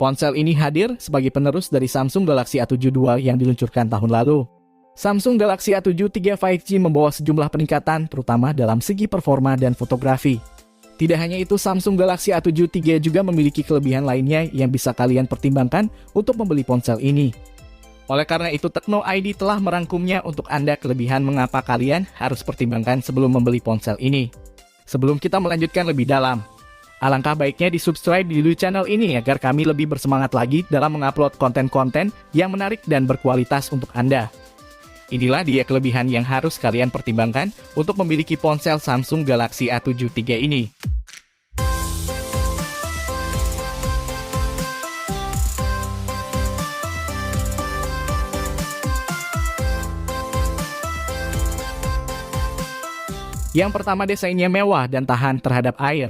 Ponsel ini hadir sebagai penerus dari Samsung Galaxy A7 II yang diluncurkan tahun lalu. Samsung Galaxy A7 III 5G membawa sejumlah peningkatan terutama dalam segi performa dan fotografi. Tidak hanya itu, Samsung Galaxy A7 III juga memiliki kelebihan lainnya yang bisa kalian pertimbangkan untuk membeli ponsel ini. Oleh karena itu, Tekno ID telah merangkumnya untuk Anda kelebihan mengapa kalian harus pertimbangkan sebelum membeli ponsel ini. Sebelum kita melanjutkan lebih dalam, alangkah baiknya di-subscribe dulu channel ini agar kami lebih bersemangat lagi dalam mengupload konten-konten yang menarik dan berkualitas untuk Anda. Inilah dia kelebihan yang harus kalian pertimbangkan untuk memiliki ponsel Samsung Galaxy A7 III ini. Yang pertama, desainnya mewah dan tahan terhadap air.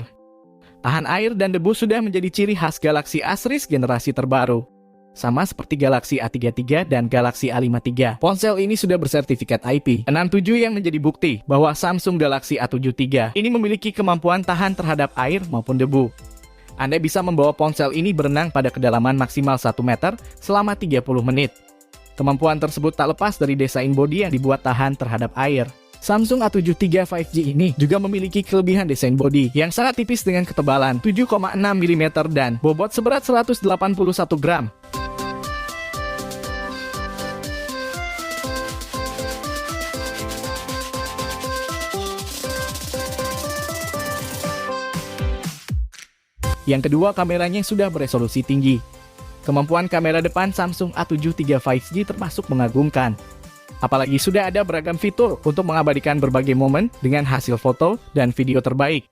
Tahan air dan debu sudah menjadi ciri khas Galaxy A series generasi terbaru. Sama seperti Galaxy A33 dan Galaxy A53 III. Ponsel ini sudah bersertifikat IP67 yang menjadi bukti bahwa Samsung Galaxy A7 III ini memiliki kemampuan tahan terhadap air maupun debu. Anda bisa membawa ponsel ini berenang pada kedalaman maksimal 1 meter selama 30 menit. Kemampuan tersebut tak lepas dari desain bodi yang dibuat tahan terhadap air. Samsung A7 III 5G ini juga memiliki kelebihan desain bodi yang sangat tipis dengan ketebalan 7,6 mm dan bobot seberat 181 gram. Yang kedua, kameranya sudah beresolusi tinggi. Kemampuan kamera depan Samsung A7 III 5G termasuk mengagumkan. Apalagi sudah ada beragam fitur untuk mengabadikan berbagai momen dengan hasil foto dan video terbaik.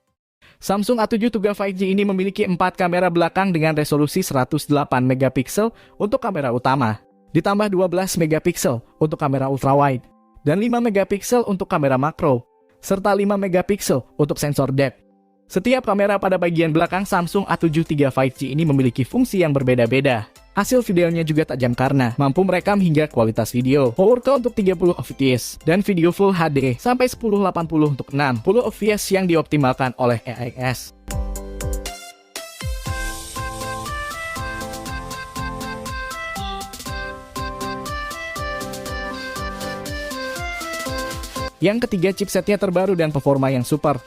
Samsung A7 III 5G ini memiliki 4 kamera belakang dengan resolusi 108 megapiksel untuk kamera utama, ditambah 12 megapiksel untuk kamera ultrawide, dan 5 megapiksel untuk kamera makro, serta 5 megapiksel untuk sensor depth. Setiap kamera pada bagian belakang Samsung A7 III 5G ini memiliki fungsi yang berbeda-beda. Hasil videonya juga tajam karena mampu merekam hingga kualitas video 4K untuk 30 fps dan video Full HD sampai 1080 untuk 60 fps yang dioptimalkan oleh AIS. Yang ketiga, chipsetnya terbaru dan performa yang super.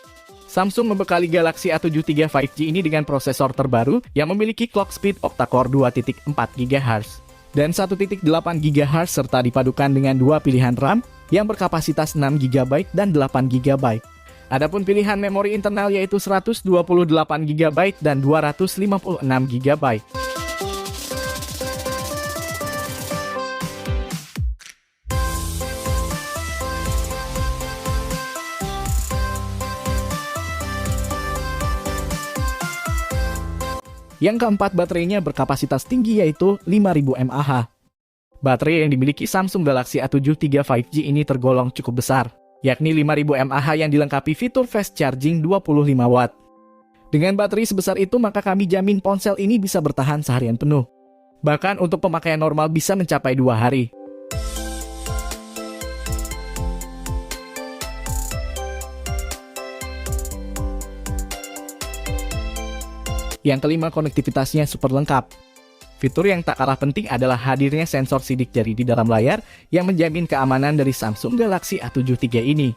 Samsung membekali Galaxy A7 III 5G ini dengan prosesor terbaru yang memiliki clock speed octa-core 2.4 GHz dan 1.8 GHz serta dipadukan dengan dua pilihan RAM yang berkapasitas 6 GB dan 8 GB. Adapun pilihan memori internal yaitu 128 GB dan 256 GB. Yang keempat, baterainya berkapasitas tinggi yaitu 5000 mAh. Baterai yang dimiliki Samsung Galaxy A7 III 5G ini tergolong cukup besar, yakni 5000 mAh yang dilengkapi fitur fast charging 25 watt. Dengan baterai sebesar itu, maka kami jamin ponsel ini bisa bertahan seharian penuh. Bahkan untuk pemakaian normal bisa mencapai 2 hari. Yang kelima, konektivitasnya super lengkap. Fitur yang tak kalah penting adalah hadirnya sensor sidik jari di dalam layar yang menjamin keamanan dari Samsung Galaxy A7 III ini.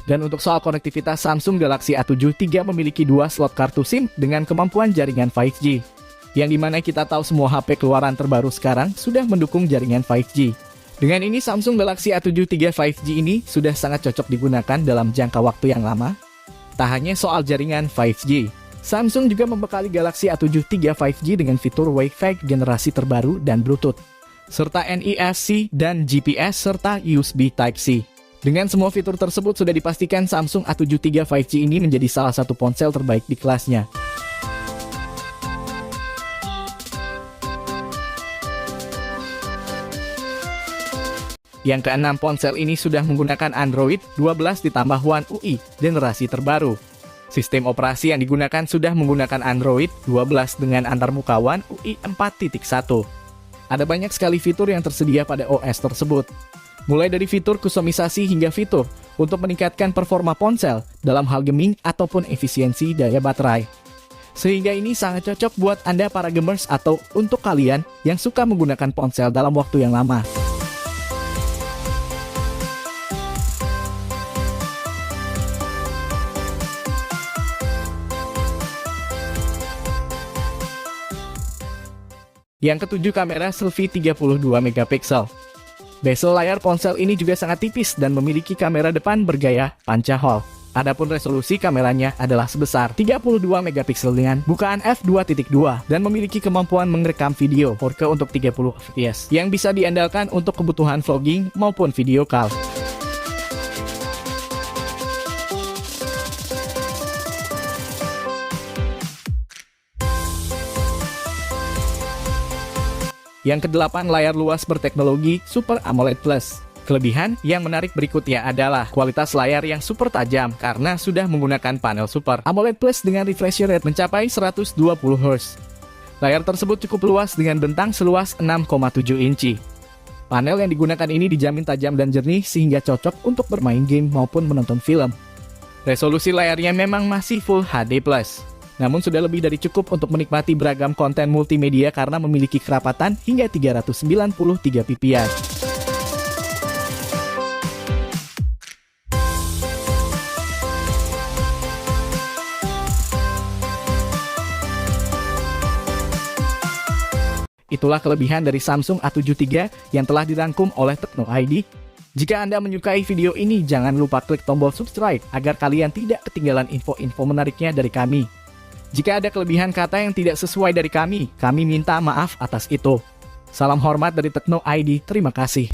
Dan untuk soal konektivitas, Samsung Galaxy A7 III memiliki 2 slot kartu SIM dengan kemampuan jaringan 5G. Yang dimana kita tahu semua HP keluaran terbaru sekarang sudah mendukung jaringan 5G. Dengan ini, Samsung Galaxy A7 III 5G ini sudah sangat cocok digunakan dalam jangka waktu yang lama. Tak hanya soal jaringan 5G, Samsung juga membekali Galaxy A7 III 5G dengan fitur Wi-Fi generasi terbaru dan Bluetooth, serta NFC dan GPS serta USB Type-C. Dengan semua fitur tersebut sudah dipastikan Samsung A7 III 5G ini menjadi salah satu ponsel terbaik di kelasnya. Yang keenam, ponsel ini sudah menggunakan Android 12 ditambah One UI generasi terbaru. Sistem operasi yang digunakan sudah menggunakan Android 12 dengan antarmuka One UI 4.1. Ada banyak sekali fitur yang tersedia pada OS tersebut. Mulai dari fitur kustomisasi hingga fitur untuk meningkatkan performa ponsel dalam hal gaming ataupun efisiensi daya baterai. Sehingga ini sangat cocok buat Anda para gamers atau untuk kalian yang suka menggunakan ponsel dalam waktu yang lama. Yang ketujuh, kamera selfie 32 megapiksel. Bezel layar ponsel ini juga sangat tipis dan memiliki kamera depan bergaya panca Hall. Adapun resolusi kameranya adalah sebesar 32 megapiksel dengan bukaan f2.2 dan memiliki kemampuan merekam video 4K untuk 30 fps yang bisa diandalkan untuk kebutuhan vlogging maupun video call. Yang kedelapan, layar luas berteknologi Super AMOLED Plus. Kelebihan yang menarik berikutnya adalah kualitas layar yang super tajam karena sudah menggunakan panel Super AMOLED Plus dengan refresh rate mencapai 120 Hz. Layar tersebut cukup luas dengan bentang seluas 6,7 inci. Panel yang digunakan ini dijamin tajam dan jernih sehingga cocok untuk bermain game maupun menonton film. Resolusi layarnya memang masih Full HD+. Namun sudah lebih dari cukup untuk menikmati beragam konten multimedia karena memiliki kerapatan hingga 393 ppi. Itulah kelebihan dari Samsung A7 III yang telah dirangkum oleh Tekno ID. Jika Anda menyukai video ini, jangan lupa klik tombol subscribe agar kalian tidak ketinggalan info-info menariknya dari kami. Jika ada kelebihan kata yang tidak sesuai dari kami minta maaf atas itu. Salam hormat dari Tekno ID, terima kasih.